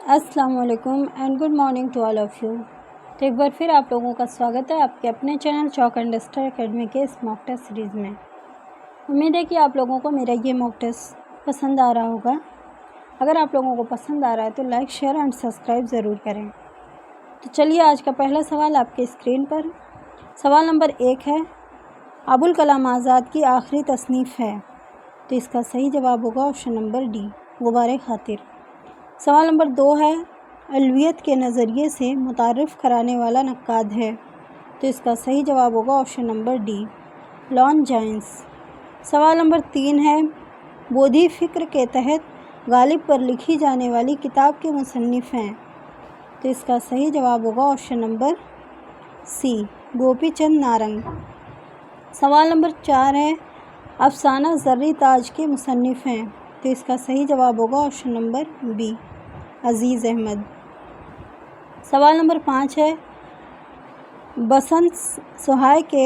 السلام علیکم and good morning to all of you. تو ایک بار پھر آپ لوگوں کا سواگت ہے آپ کے اپنے channel chalk and duster academy کے اس موک ٹیسٹ سیریز میں۔ امید ہے کہ آپ لوگوں کو میرا یہ موک ٹیسٹ پسند آ رہا ہوگا۔ اگر آپ لوگوں کو پسند آ رہا ہے تو لائک شیئر اینڈ سبسکرائب ضرور کریں۔ تو چلیے آج کا پہلا سوال آپ کے اسکرین پر۔ سوال نمبر 1 ہے، ابوالکلام آزاد کی آخری تصنیف ہے؟ تو اس کا صحیح جواب ہوگا آپشن نمبر ڈی، غبار خاطر۔ سوال نمبر 2 ہے، الویت کے نظریے سے متعارف کرانے والا نقاد ہے؟ تو اس کا صحیح جواب ہوگا آپشن نمبر ڈی، لان جائنس۔ سوال نمبر 3 ہے، بودھی فکر کے تحت غالب پر لکھی جانے والی کتاب کے مصنف ہیں؟ تو اس کا صحیح جواب ہوگا آپشن نمبر سی، گوپی چند نارنگ۔ سوال نمبر 4 ہے، افسانہ زرِ تاج کے مصنف ہیں؟ تو اس کا صحیح جواب ہوگا آپشن نمبر بی، عزیز احمد۔ سوال نمبر 5 ہے، بسنت سہائے کے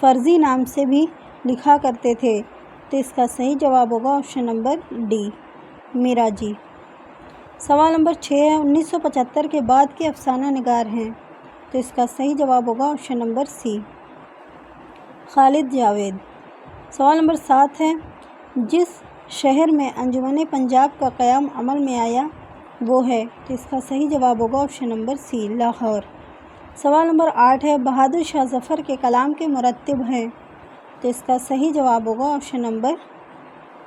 فرزی نام سے بھی لکھا کرتے تھے؟ تو اس کا صحیح جواب ہوگا آپشن نمبر ڈی، میراجی۔ سوال نمبر 6 ہے، 1975 کے بعد کے افسانہ نگار ہیں؟ تو اس کا صحیح جواب ہوگا آپشن نمبر سی، خالد جاوید۔ سوال نمبر 7 ہے، جس شہر میں انجمن پنجاب کا قیام عمل میں آیا وہ ہے؟ تو اس کا صحیح جواب ہوگا آپشن نمبر سی، لاہور۔ سوال نمبر 8 ہے، بہادر شاہ ظفر کے کلام کے مرتب ہیں؟ تو اس کا صحیح جواب ہوگا آپشن نمبر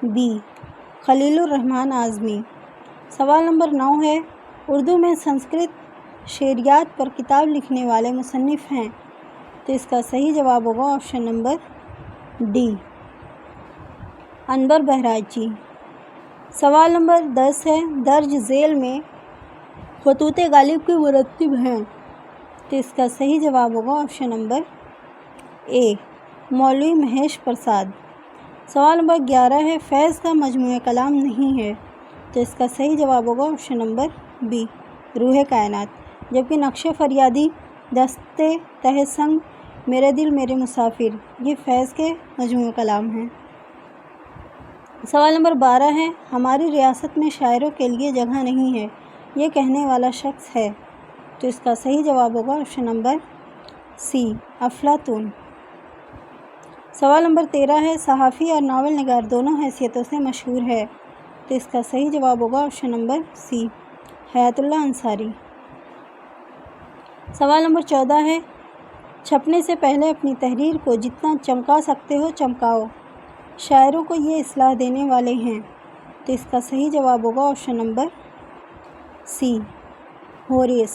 بی، خلیل الرحمن اعظمی۔ سوال نمبر 9 ہے، اردو میں سنسکرت شعریات پر کتاب لکھنے والے مصنف ہیں؟ تو اس کا صحیح جواب ہوگا آپشن نمبر ڈی، انور بہرائچی۔ سوال نمبر 10 ہے، درج ذیل میں خطوط غالب کے مرتب ہیں؟ تو اس کا صحیح جواب ہوگا آپشن نمبر اے، مولوی مہیش پرساد۔ سوال نمبر 11 ہے، فیض کا مجموعہ کلام نہیں ہے؟ تو اس کا صحیح جواب ہوگا آپشن نمبر بی، روح کائنات۔ جبکہ نقش فریادی، دستے تہ سنگ، میرے دل میرے مسافر یہ فیض کے مجموعہ کلام ہیں۔ سوال نمبر 12 ہے، ہماری ریاست میں شاعروں کے لیے جگہ نہیں ہے، یہ کہنے والا شخص ہے؟ تو اس کا صحیح جواب ہوگا آپشن نمبر سی، افلاطون۔ سوال نمبر 13 ہے، صحافی اور ناول نگار دونوں حیثیتوں سے مشہور ہے؟ تو اس کا صحیح جواب ہوگا آپشن نمبر سی، حیات اللہ انصاری۔ سوال نمبر 14 ہے، چھپنے سے پہلے اپنی تحریر کو جتنا چمکا سکتے ہو چمکاؤ، شاعروں کو یہ اصلاح دینے والے ہیں؟ تو اس کا صحیح جواب ہوگا آپشن نمبر سی، ہوریس۔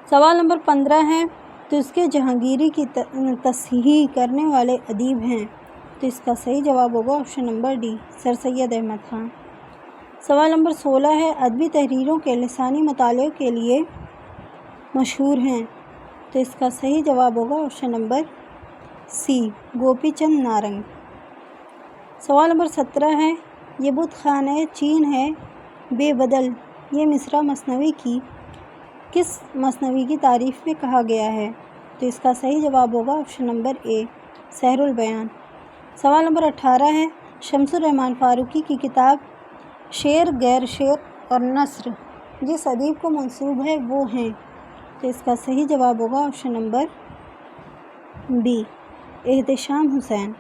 سوال نمبر 15 ہے، تزکیہ جہانگیری کی تصحیح کرنے والے ادیب ہیں؟ تو اس کا صحیح جواب ہوگا آپشن نمبر ڈی، سر سید احمد خان۔ سوال نمبر 16 ہے، ادبی تحریروں کے لسانی مطالعے کے لیے مشہور ہیں؟ تو اس کا صحیح جواب ہوگا آپشن نمبر سی، گوپی چند نارنگ۔ سوال نمبر 17 ہے، یہ بت خانہ چین ہے بے بدل، یہ مصرع مثنوی کی کس مثنوی کی تعریف میں کہا گیا ہے؟ تو اس کا صحیح جواب ہوگا آپشن نمبر اے، سحر البیان۔ سوال نمبر 18 ہے، شمس الرحمن فاروقی کی کتاب شعر غیر شعر اور نثر جس ادیب کو منسوب ہے وہ ہیں؟ تو اس کا صحیح جواب ہوگا آپشن نمبر بی، احتشام حسین۔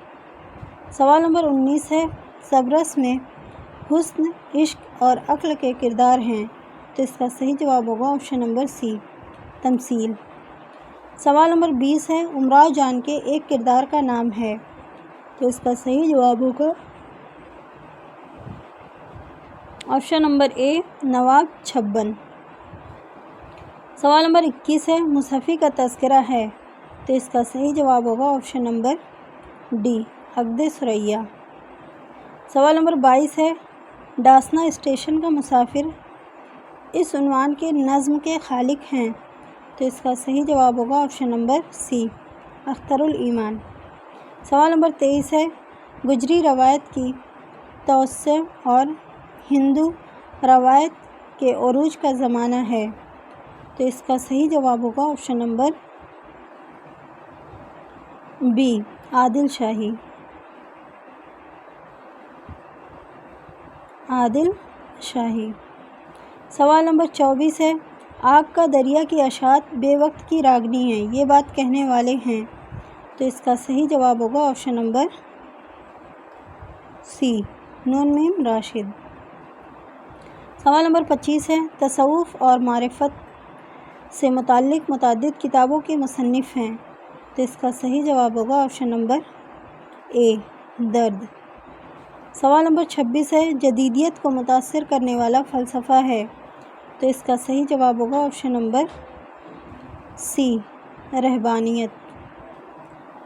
سوال نمبر 19 ہے، سبرس میں حسن، عشق اور عقل کے کردار ہیں؟ تو اس کا صحیح جواب ہوگا آپشن نمبر سی، تمثیل۔ سوال نمبر 20 ہے، امراؤ جان کے ایک کردار کا نام ہے؟ تو اس کا صحیح جواب ہوگا آپشن نمبر اے، نواب چھبن۔ سوال نمبر 21 ہے، مصحفی کا تذکرہ ہے؟ تو اس کا صحیح جواب ہوگا آپشن نمبر ڈی، عقد ثریا۔ سوال نمبر 22 ہے، ڈاسنا اسٹیشن کا مسافر اس عنوان کے نظم کے خالق ہیں؟ تو اس کا صحیح جواب ہوگا آپشن نمبر سی، اختر الایمان۔ سوال نمبر 23 ہے، گجری روایت کی توسع اور ہندو روایت کے عروج کا زمانہ ہے؟ تو اس کا صحیح جواب ہوگا آپشن نمبر بی، عادل شاہی۔ عادل شاہی۔ سوال نمبر 24 ہے، آگ کا دریا کی اشاعت بے وقت کی راگنی ہے، یہ بات کہنے والے ہیں؟ تو اس کا صحیح جواب ہوگا آپشن نمبر سی، نون میم راشد۔ سوال نمبر 25 ہے، تصوف اور معرفت سے متعلق متعدد کتابوں کے مصنف ہیں؟ تو اس کا صحیح جواب ہوگا آپشن نمبر اے، درد۔ سوال نمبر 26 ہے، جدیدیت کو متاثر کرنے والا فلسفہ ہے؟ تو اس کا صحیح جواب ہوگا آپشن نمبر سی، رہبانیت۔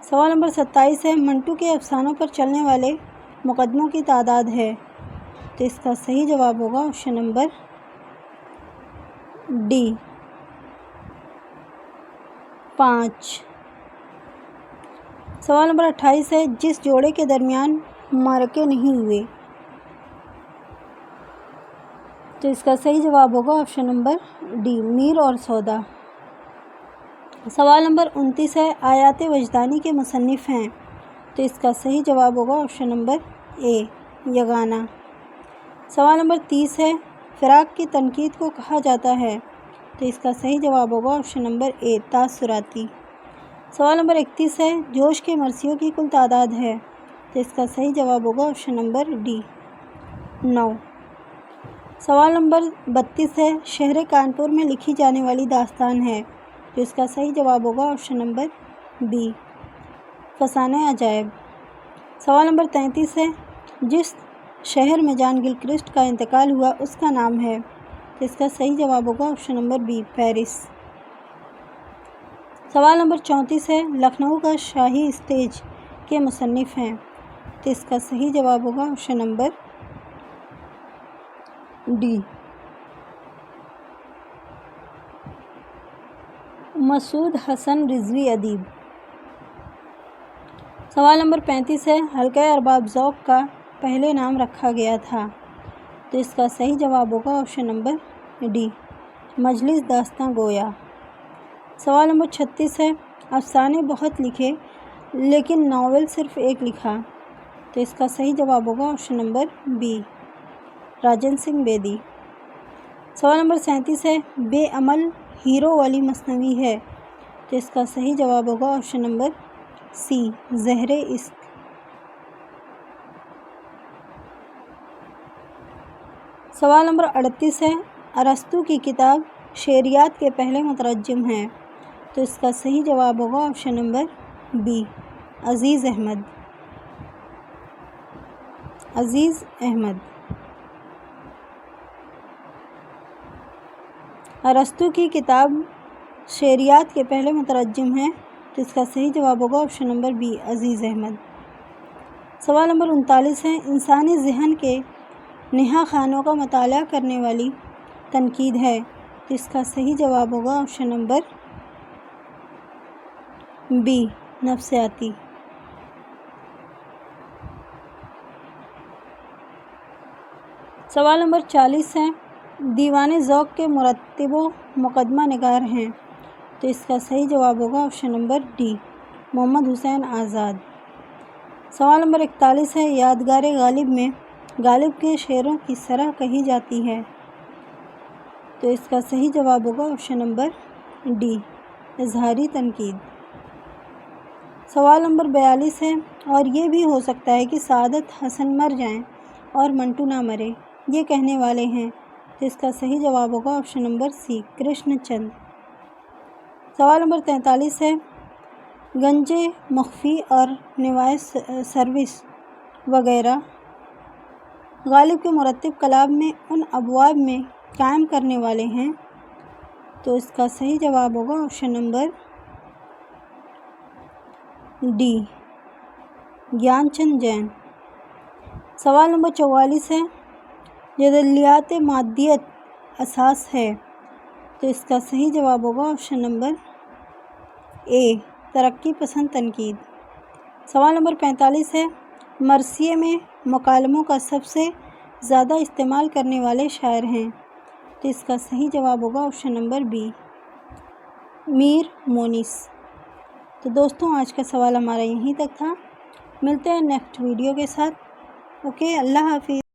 سوال نمبر 27 ہے، منٹو کے افسانوں پر چلنے والے مقدموں کی تعداد ہے؟ تو اس کا صحیح جواب ہوگا آپشن نمبر ڈی، 5۔ سوال نمبر 28 ہے، جس جوڑے کے درمیان معرکے نہیں ہوئے؟ تو اس کا صحیح جواب ہوگا آپشن نمبر ڈی، میر اور سودا۔ سوال نمبر 29 ہے، آیات وجدانی کے مصنف ہیں؟ تو اس کا صحیح جواب ہوگا آپشن نمبر اے، یگانہ۔ سوال نمبر 30 ہے، فراق کی تنقید کو کہا جاتا ہے؟ تو اس کا صحیح جواب ہوگا آپشن نمبر اے، تاثراتی۔ سوال نمبر 31 ہے، جوش کے مرثیوں کی کل تعداد ہے؟ تو اس کا صحیح جواب ہوگا آپشن نمبر ڈی، 9۔ سوال نمبر 32 ہے، شہر کانپور میں لکھی جانے والی داستان ہے؟ تو اس کا صحیح جواب ہوگا option number be, Fasana Ajaib. سوال نمبر 33 ہے، جس شہر میں جان گلکرسٹ کا انتقال ہوا اس کا نام ہے؟ تو اس کا صحیح جواب ہوگا آپشن نمبر بی، پیرس۔ سوال نمبر 34 ہے، لکھنؤ کا شاہی اسٹیج کے مصنف ہیں؟ تو اس کا صحیح جواب ہوگا آپشن نمبر ڈی، مسعود حسن رضوی ادیب۔ سوال نمبر 35 ہے، حلقہ ارباب ذوق کا پہلے نام رکھا گیا تھا؟ تو اس کا صحیح جواب ہوگا آپشن نمبر ڈی، مجلس داستاں گویا۔ سوال نمبر 36 ہے، افسانے بہت لکھے لیکن ناول صرف ایک لکھا؟ تو اس کا صحیح جواب ہوگا option number B, Rajan Singh Bedi. سوال نمبر 37 ہے، بے عمل ہیرو والی مثنوی ہے؟ تو اس کا صحیح جواب ہوگا آپشن نمبر سی، زہر عشق۔ سوال نمبر 38 ہے، ارسطو کی کتاب شعریات کے پہلے مترجم ہیں؟ تو اس کا صحیح جواب ہوگا آپشن نمبر بی، عزیز احمد۔ عزیز احمد۔ ارسطو کی کتاب شعریات کے پہلے مترجم ہیں؟ تو اس کا صحیح جواب ہوگا آپشن نمبر بی، عزیز احمد۔ سوال نمبر 39 ہے، انسانی ذہن کے نہا خانوں کا مطالعہ کرنے والی تنقید ہے؟ تو اس کا صحیح جواب ہوگا آپشن نمبر بی، نفسیاتی۔ سوال نمبر 40 ہے، دیوان ذوق کے مرتب و مقدمہ نگار ہیں؟ تو اس کا صحیح جواب ہوگا آپشن نمبر ڈی، محمد حسین آزاد۔ سوال نمبر 41 ہے، یادگار غالب میں غالب کے شعروں کی شرح کہی جاتی ہے؟ تو اس کا صحیح جواب ہوگا آپشن نمبر ڈی، اظہاری تنقید۔ سوال نمبر 42 ہے، اور یہ بھی ہو سکتا ہے کہ سعادت حسن مر جائیں اور منٹو نہ مرے، یہ کہنے والے ہیں؟ تو اس کا صحیح جواب ہوگا آپشن نمبر سی، کرشن چند۔ سوال نمبر 43 ہے، گنج مخفی اور نوائے سروس وغیرہ غالب کے مرتب کلام میں ان ابواب میں قائم کرنے والے ہیں؟ تو اس کا صحیح جواب ہوگا آپشن نمبر ڈی، گیان چند جین۔ سوال نمبر 44 ہے، جدلیات مادیت اساس ہے؟ تو اس کا صحیح جواب ہوگا آپشن نمبر اے، ترقی پسند تنقید۔ سوال نمبر 45 ہے، مرثیے میں مکالموں کا سب سے زیادہ استعمال کرنے والے شاعر ہیں؟ تو اس کا صحیح جواب ہوگا آپشن نمبر بی، میر مونس۔ تو دوستوں، آج کا سوال ہمارا یہیں تک تھا، ملتے ہیں نیکسٹ ویڈیو کے ساتھ۔ اوکے، اللہ حافظ۔